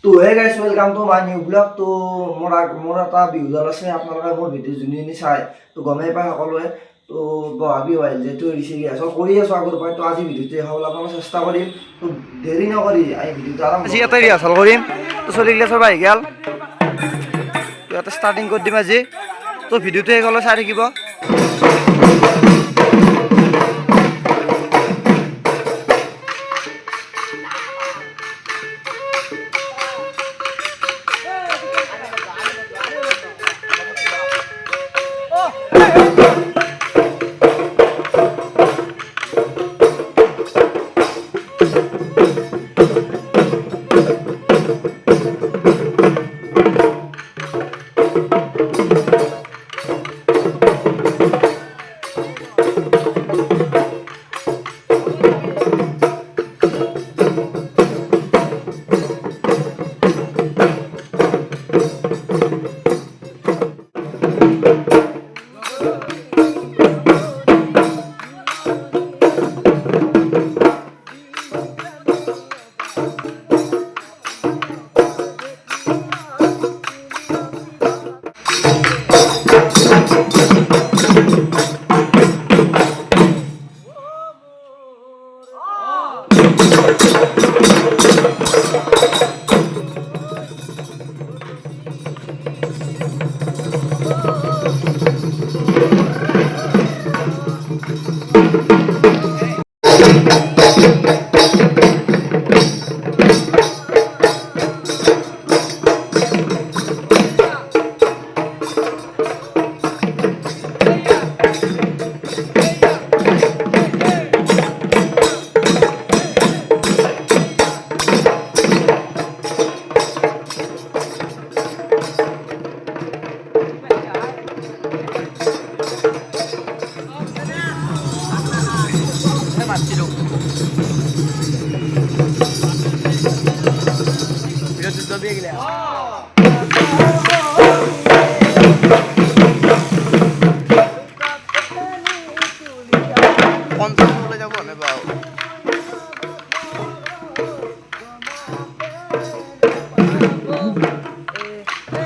তো হে গাইছ welcome to my new blog. তো মোৰ এটা বিহুদল আছে, আপোনালোকে মোৰ ভিডিঅ' যোনে চাই তো গমেই পায় সকলোৱে। তো বহাগ বিহু আহিল যিহেতু ৰিচিকি আছোঁ কৰি আছোঁ আগৰ পৰাই। তো আজি ভিডিঅ'টো দেখাবলৈ মই চেষ্টা কৰিম। তো দেৰি নকৰি আমি ভিডিঅ'টো আৰম্ভ আজি ইয়াতে ৰিহাৰ্চেল কৰিম। তো চলিগিলা চব আহি গেল, তো ইয়াতে ষ্টাৰ্টিং কৰি দিম আজি। তো ভিডিঅ'টো শেষ হ'লে চাই থাকিব।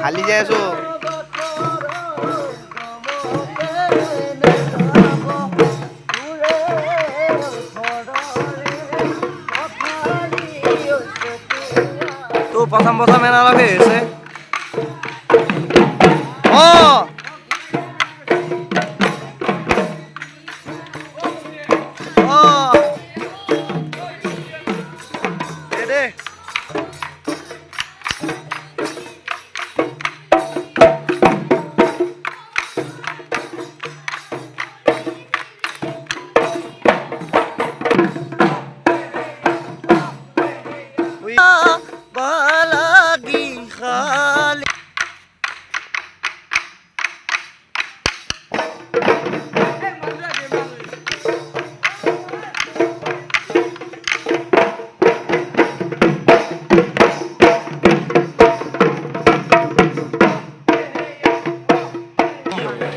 হালি যাই আছো। তো প্রথম এনা লাগে হয়েছে।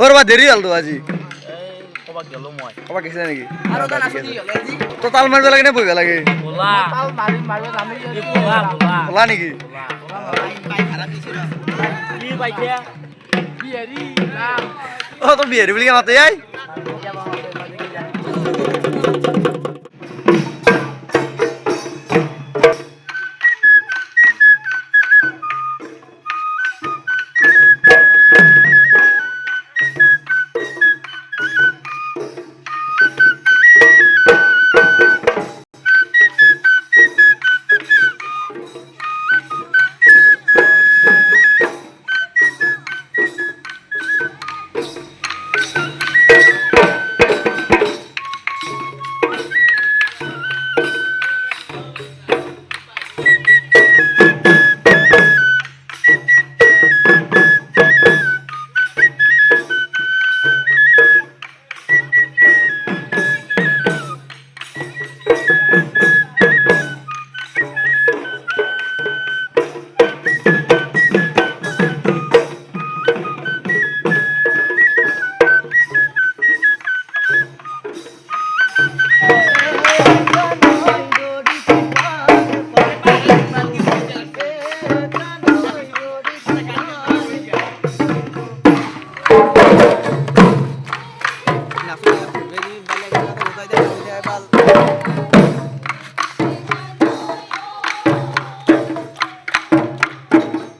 ওরবা দেরি হল তো আজি কবা গেছে নাকি? তো তাল মারবে লাগে না বইবে লাগে? বলা নাকি? ও তো বিহারি বলি মাতে যাই।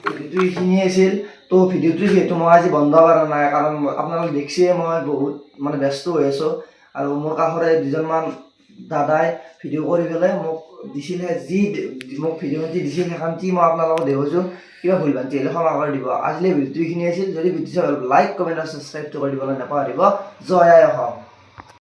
ভিডিঅ'টো এইখিনিয়ে আছিল তো ভিডিঅ'টো যিহেতু মই আজি বন্ধ কৰা নাই কাৰণ আপোনালোকে দেখিছে মই বহুত মানে ব্যস্ত হৈ আছোঁ আৰু মোৰ কাষৰে দুজনমান দাদাই ভিডিঅ' কৰি পেলাই মোক দিছিলে যি মোক ভিডিঅ' যি দিছিল সেইখন কি মই আপোনালোকক দেখুৱাইছোঁ কিবা ভুল ভ্ৰান্তি হ'লে ক্ষমা কৰি দিব আজিলৈ ভিডিঅ'টো এইখিনি আছিল যদি ভিডিঅ' চাই লাইক কমেণ্ট আৰু ছাবস্ক্ৰাইবটো কৰি দিবলৈ নাপাহৰিব জয় আই অসম।